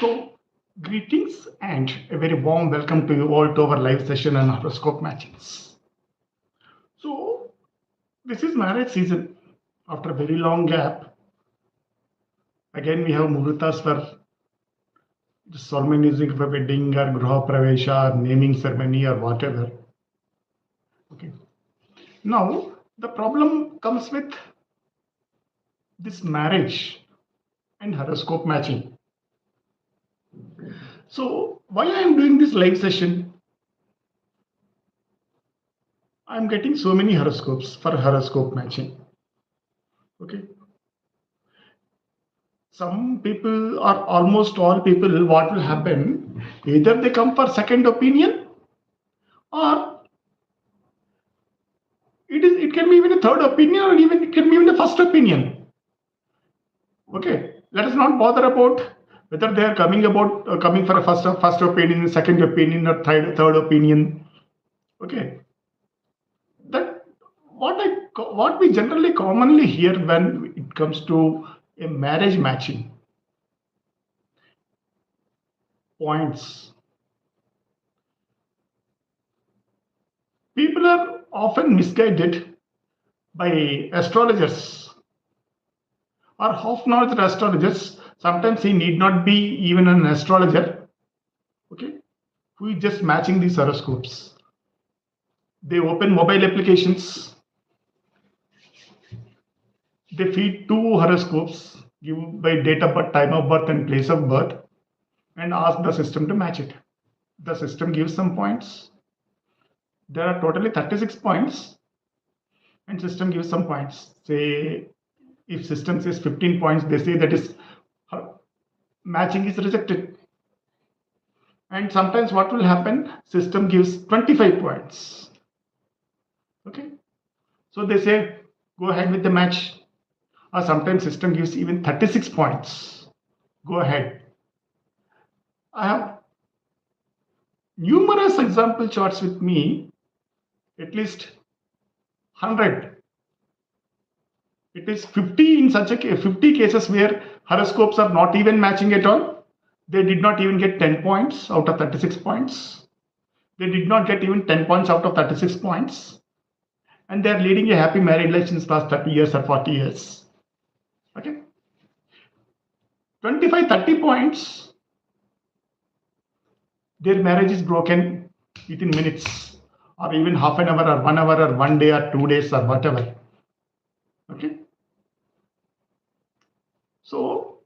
So, greetings and a very warm welcome to you all to our live session on horoscope matchings. So, this is marriage season. After a very long gap, again we have muhurtas for the ceremony for wedding or gruha pravesha, or naming ceremony or whatever. Okay. Now, the problem comes with this marriage and horoscope matching. So, why I am doing this live session? I am getting so many horoscopes for horoscope matching. Okay. Some people or almost all people, what will happen? Either they come for second opinion, or it can be even a third opinion, or even it can be even a first opinion. Okay. Let us not bother about whether they are coming for a first opinion, second opinion, or third opinion. Okay. That what we generally commonly hear when it comes to a marriage matching points. People are often misguided by astrologers or half-knowledge astrologers. Sometimes he need not be even an astrologer. Okay, who is just matching these horoscopes. They open mobile applications. They feed two horoscopes, give by date of birth, time of birth, and place of birth, and ask the system to match it. The system gives some points. There are totally 36 points, and system gives some points. Say if system says 15 points, they say that is matching is rejected. And sometimes what will happen? System gives 25 points. Okay, so they say go ahead with the match. Or sometimes system gives even 36 points. Go ahead. I have numerous example charts with me, at least 100. It is 50 in such a 50 cases where horoscopes are not even matching at all. They did not even get 10 points out of 36 points. They did not get even 10 points out of 36 points. And they are leading a happy married life since last 30 years or 40 years. Okay. 25, 30 points. Their marriage is broken within minutes, or even half an hour, or 1 hour, or 1 day, or 2 days, or whatever. Okay. So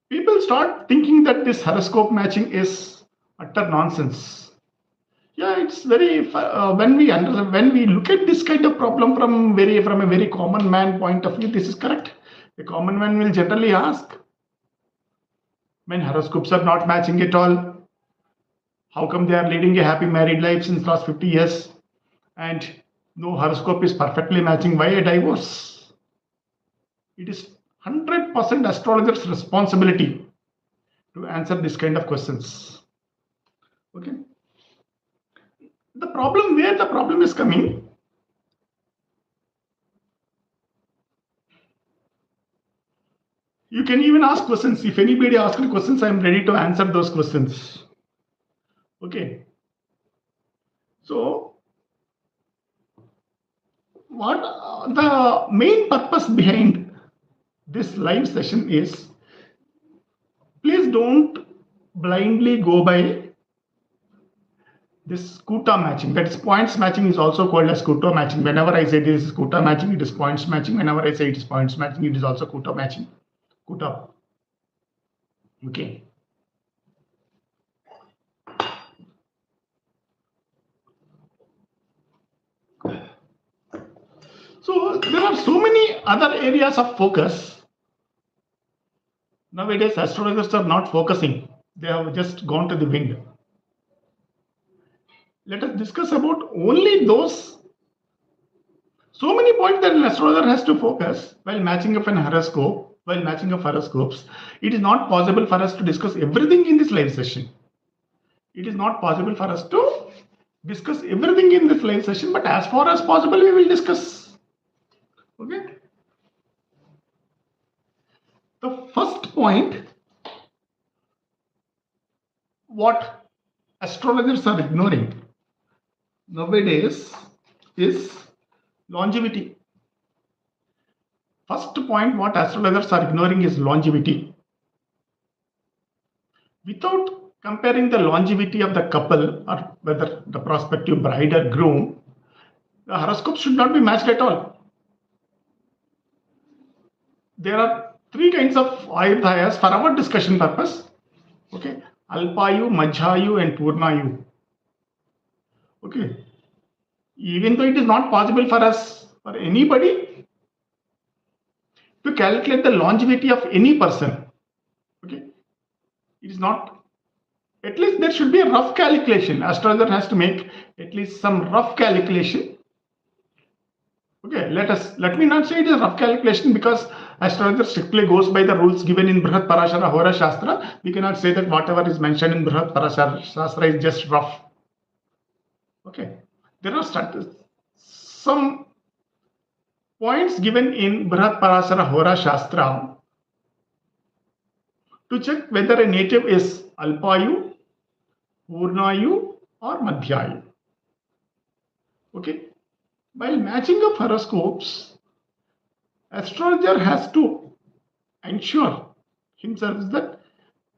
people start thinking that this horoscope matching is utter nonsense. Yeah, it's very when we look at this kind of problem from a very common man point of view, this is correct. A common man will generally ask, when horoscopes are not matching at all, how come they are leading a happy married life since last 50 years, and no horoscope is perfectly matching? Why a divorce? It is 100% astrologer's responsibility to answer this kind of questions. Okay. Where the problem is coming, you can even ask questions. If anybody asks me questions, I am ready to answer those questions. Okay. So, what the main purpose behind this live session is, please don't blindly go by this Kuta matching. That is points matching is also called as Kuta matching. Whenever I say this is Kuta matching, it is points matching. Whenever I say it is points matching, it is also Kuta matching. Kuta. Okay. So there are so many other areas of focus. Nowadays, astrologers are not focusing. They have just gone to the wind. Let us discuss about only those. So many points that an astrologer has to focus while matching up an horoscope, while matching up horoscopes. It is not possible for us to discuss everything in this live session. It is not possible for us to discuss everything in this live session, but as far as possible, we will discuss. Okay. The first point what astrologers are ignoring nowadays is longevity. First point, what astrologers are ignoring is longevity. Without comparing the longevity of the couple or whether the prospective bride or groom, the horoscope should not be matched at all. There are three kinds of ayurdhayas for our discussion purpose. Okay, Alpayu, Madhyayu, and Purnayu. Okay, even though it is not possible for us, for anybody, to calculate the longevity of any person. Okay, it is not. At least there should be a rough calculation. Astrologer has to make at least some rough calculation. Okay, let me not say it is a rough calculation because astrologer strictly goes by the rules given in Brihat Parashara Hora Shastra. We cannot say that whatever is mentioned in Brihat Parashara Shastra is just rough. Okay, there are some points given in Brihat Parashara Hora Shastra to check whether a native is Alpayu, Purnayu, or Madhyayu. Okay, while matching up horoscopes, astrologer has to ensure himself that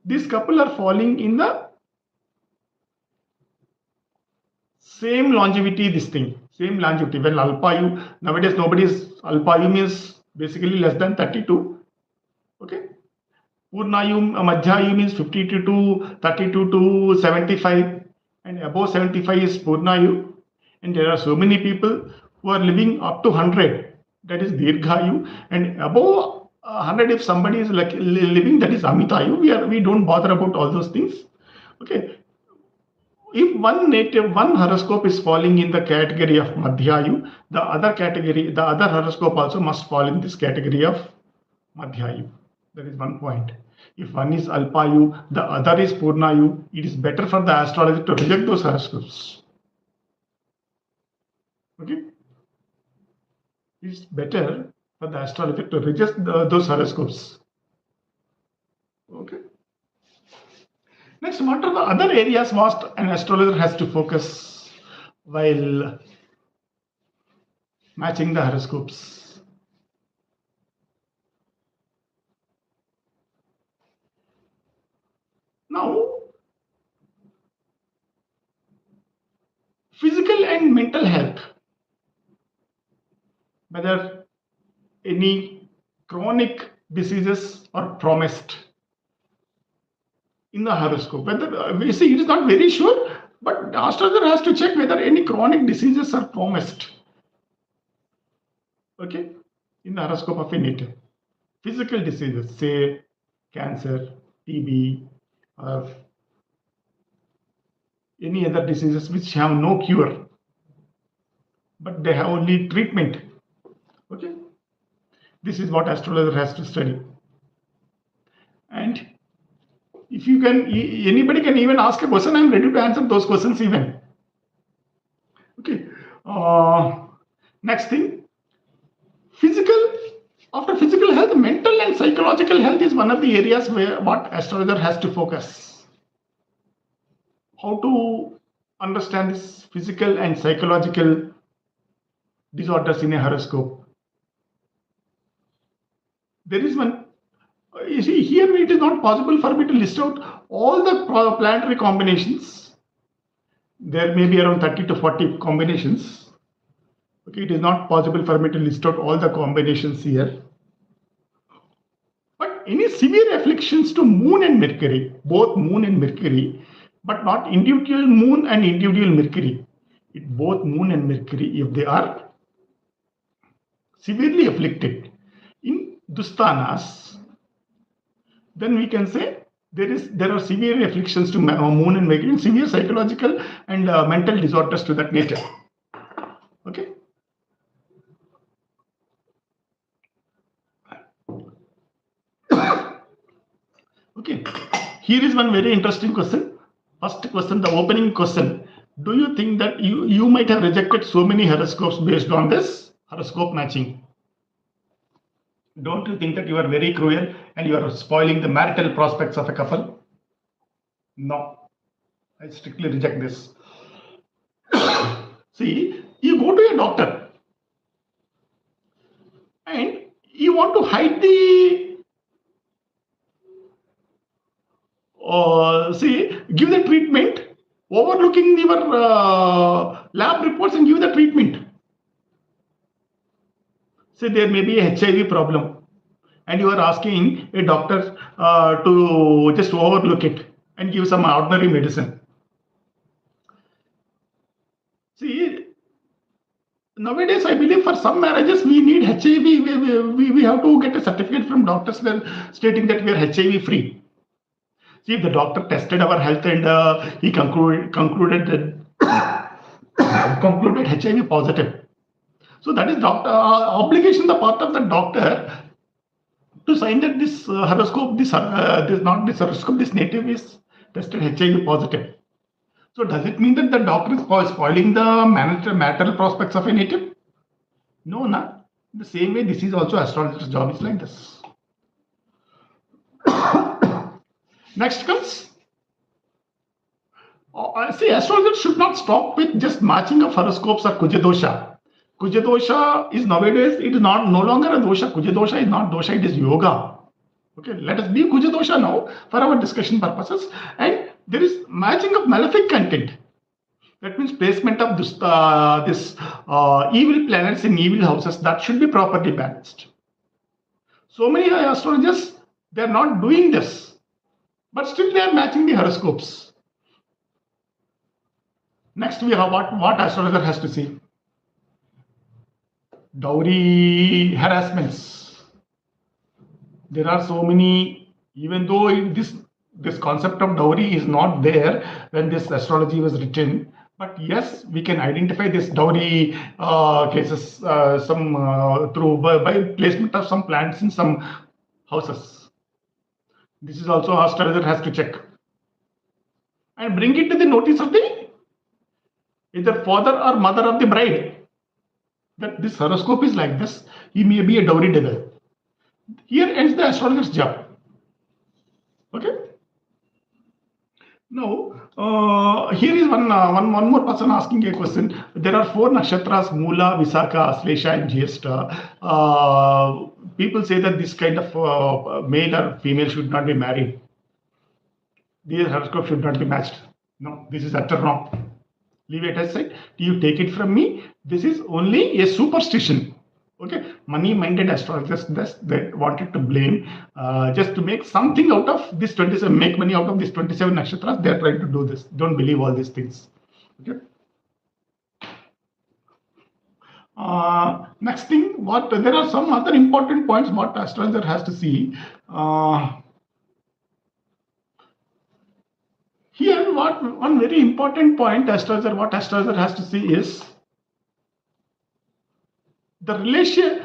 this couple are falling in the same longevity, same longevity. Well, Alpayu, nowadays Alpayu means basically less than 32. Okay. Purnayu, Madhyayu means 52 to 32 to 75, and above 75 is Purnayu. And there are so many people who are living up to 100, that is Dirghayu, and above 100 if somebody is like living, that is Amitayu. We don't bother about all those things. Okay. If one horoscope is falling in the category of Madhyayu, the other horoscope also must fall in this category of Madhyayu. That is one point. If one is Alpayu, the other is Purnayu, it is better for the astrologer to reject those horoscopes. Okay? It is better for the astrologer to reject those horoscopes. Okay? Next, what are the other areas what an astrologer has to focus while matching the horoscopes? Now, physical and mental health, whether any chronic diseases are promised in the horoscope. Whether we see it is not very sure, but the astrologer has to check whether any chronic diseases are promised. Okay, in the horoscope of a native. Physical diseases, say cancer, TB, or any other diseases which have no cure, but they have only treatment. Okay, this is what astrologer has to study. And if you can, anybody can even ask a question. I'm ready to answer those questions even. Okay. Next thing, after physical health, mental and psychological health is one of the areas where what astrologer has to focus. How to understand this physical and psychological disorders in a horoscope. There is one. You see, here it is not possible for me to list out all the planetary combinations. There may be around 30 to 40 combinations. Okay, it is not possible for me to list out all the combinations here. But any severe afflictions to Moon and Mercury, both Moon and Mercury, but not individual Moon and individual Mercury. Both Moon and Mercury, if they are severely afflicted in Dusthanas, then we can say there are severe afflictions to Moon and Mercury, and severe psychological and mental disorders to that nature. Okay. Okay. Here is one very interesting question. First question, the opening question. Do you think that you might have rejected so many horoscopes based on this horoscope matching? Don't you think that you are very cruel and you are spoiling the marital prospects of a couple? No. I strictly reject this. See, you go to a doctor and you want to hide the, give the treatment, overlooking your lab reports and give the treatment. Say there may be a HIV problem, and you are asking a doctor to just overlook it and give some ordinary medicine. See, nowadays I believe for some marriages we need HIV. We have to get a certificate from doctors stating that we are HIV free. See, if the doctor tested our health and he concluded concluded HIV positive. So that is doctor obligation the part of the doctor to sign that this horoscope, this not this horoscope, this native is tested HIV positive. So does it mean that the doctor is spoiling the marital prospects of a native? No, not. The same way, this is also astrologer's job is like this. Next comes, see, astrologers should not stop with just matching of horoscopes or Kujadosha. Kujadosha is nowadays, it is not no longer a dosha. Kujadosha is not dosha, it is yoga. Okay, let us leave Kujadosha now for our discussion purposes. And there is matching of malefic content. That means placement of this evil planets in evil houses, that should be properly balanced. So many astrologers, they are not doing this, but still they are matching the horoscopes. Next, we have what astrologer has to see. Dowry harassments. There are so many, even though this concept of dowry is not there when this astrology was written, but yes, we can identify this dowry cases through by placement of some plants in some houses. This is also astrologer has to check and bring it to the notice of the either father or mother of the bride, that this horoscope is like this, he may be a dowry devil. Here ends the astrologer's job. Okay. Now, here is one more person asking a question. There are 4 nakshatras: Moola, Visakha, Aslesha, and Jyeshta. People say that this kind of male or female should not be married. These horoscopes should not be matched. No, this is utter wrong. Leave it aside. You take it from me. This is only a superstition. Okay, money-minded astrologers they wanted to blame just to make something out of this 27, make money out of this 27 nakshatras. They are trying to do this. Don't believe all these things. Okay. Next thing, there are some other important points what astrologer has to see. Here, one very important point what astrologer has to see is the relation.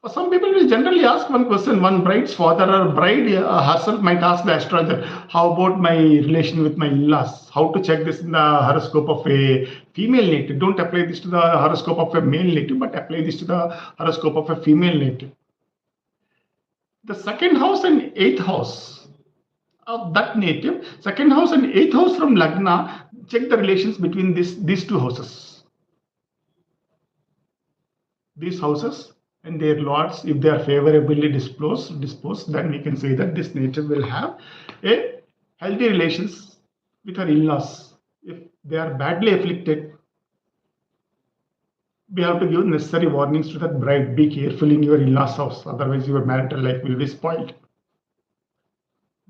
Some people will generally ask one question. One bride's father or bride herself might ask the astrologer, how about my relation with my in-laws? How to check this in the horoscope of a female native? Don't apply this to the horoscope of a male native, but apply this to the horoscope of a female native. The second house and 8th house of that native, second house and 8th house from Lagna, check the relations between these 2 houses. These houses and their lords, if they are favorably disposed, then we can say that this native will have a healthy relations with her in-laws. If they are badly afflicted, we have to give necessary warnings to that bride. Be careful in your in-laws house, otherwise your marital life will be spoiled.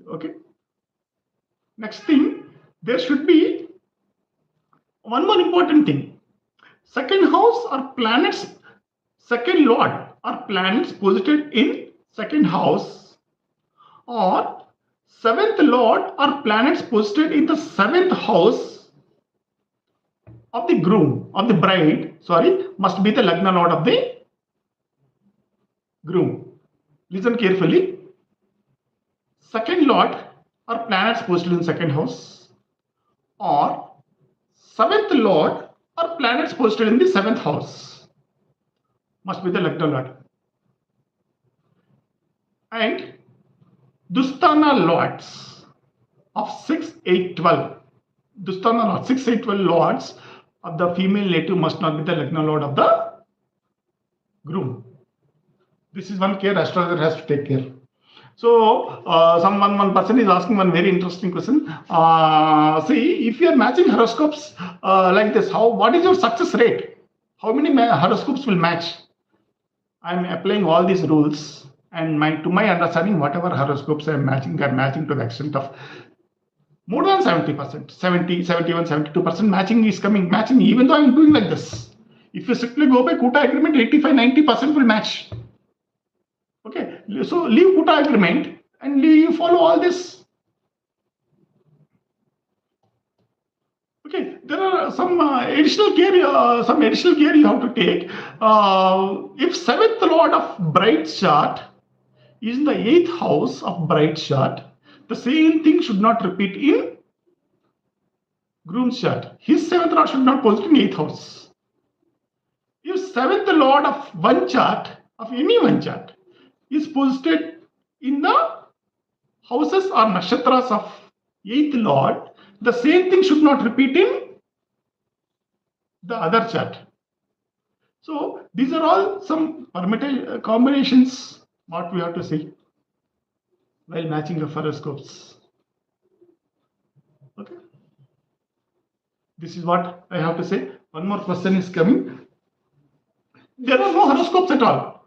Okay. Next thing, there should be one more important thing. Second house or planets, second lord or planets posited in second house, or 7th lord or planets posited in the 7th house of the groom, of the bride, must be the Lagna lord of the groom. Listen carefully. Second lord or planets posited in second house, or 7th lord or planets posited in the 7th house must be the Lagna lord. And Dusthana lords of 6, 8, 12 Dustana Lord, 6, 8, 12 lords of the female native must not be the Lagna Lord of the groom. This is one care astrologer has to take care. So, one person is asking one very interesting question. See, if you are matching horoscopes like this, what is your success rate? How many horoscopes will match? I am applying all these rules, and to my understanding, whatever horoscopes I am matching, they are matching to the extent of more than 70%, 70, 71, 72% matching is coming, matching, even though I am doing like this. If you strictly go by Kuta agreement, 85, 90% will match. Okay, so leave Kuta agreement and you follow all this. Okay, there are some additional care you have to take. If 7th lord of bride chart is in the 8th house of bride chart, the same thing should not repeat in groom's chart. His 7th lord should not post in 8th house. If 7th lord of one chart, of any one chart, is posted in the houses or nakshatras of 8th lord, the same thing should not repeat in the other chart. So these are all some combinations what we have to see while matching the horoscopes. Okay, this is what I have to say. One more question is coming. There are no horoscopes at all.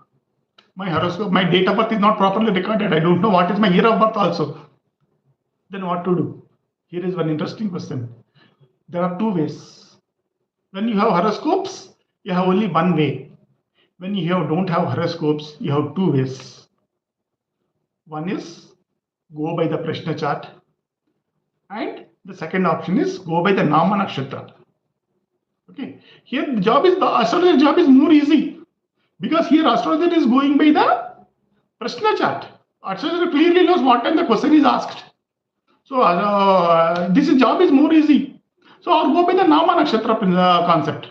My horoscope, my date of birth is not properly recorded. I don't know what is my year of birth also. Then what to do? Here is one interesting question. There are two ways. When you have horoscopes, you have only one way. When you don't have horoscopes, you have two ways. One is go by the Prashna chart, and the second option is go by the Nama Nakshatra. Okay, here the astrologer job is more easy, because here astrologer is going by the Prashna chart. Astrologer clearly knows what time the question is asked. So this job is more easy. So or go by the Nama Nakshatra concept.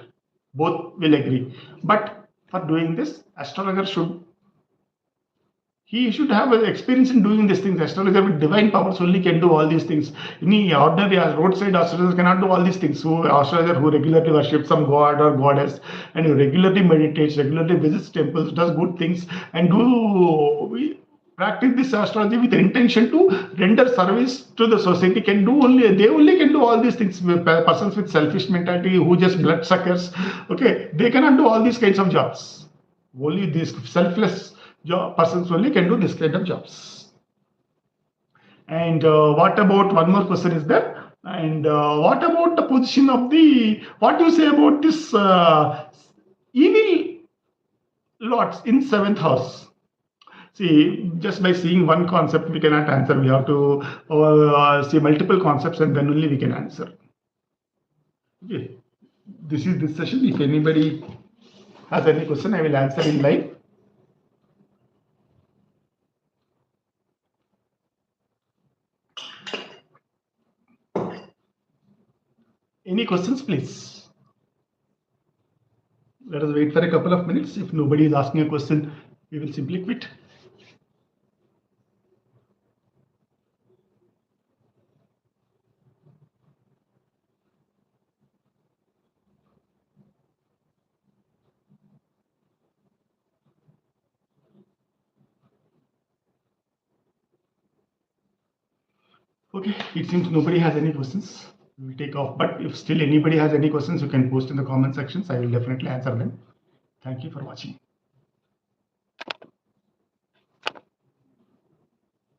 Both will agree. But for doing this, astrologer should have experience in doing these things. Astrologer with divine powers only can do all these things. Any ordinary roadside astrologer cannot do all these things. So astrologer who regularly worships some god or goddess and who regularly meditates, regularly visits temples, does good things, and practice this astrology with intention to render service to the society, they only can do all these things. Persons with selfish mentality who just blood suckers, okay, they cannot do all these kinds of jobs. Only these selfless persons only can do this kind of jobs. And what about one more question is there? And what about the position of what do you say about this evil lords in 7th house? See, just by seeing one concept, we cannot answer. We have to see multiple concepts and then only we can answer. Okay, this is this session. If anybody has any question, I will answer in live. Any questions, please? Let us wait for a couple of minutes. If nobody is asking a question, we will simply quit. Okay, it seems nobody has any questions. We will take off. But if still anybody has any questions, you can post in the comment sections. I will definitely answer them. Thank you for watching.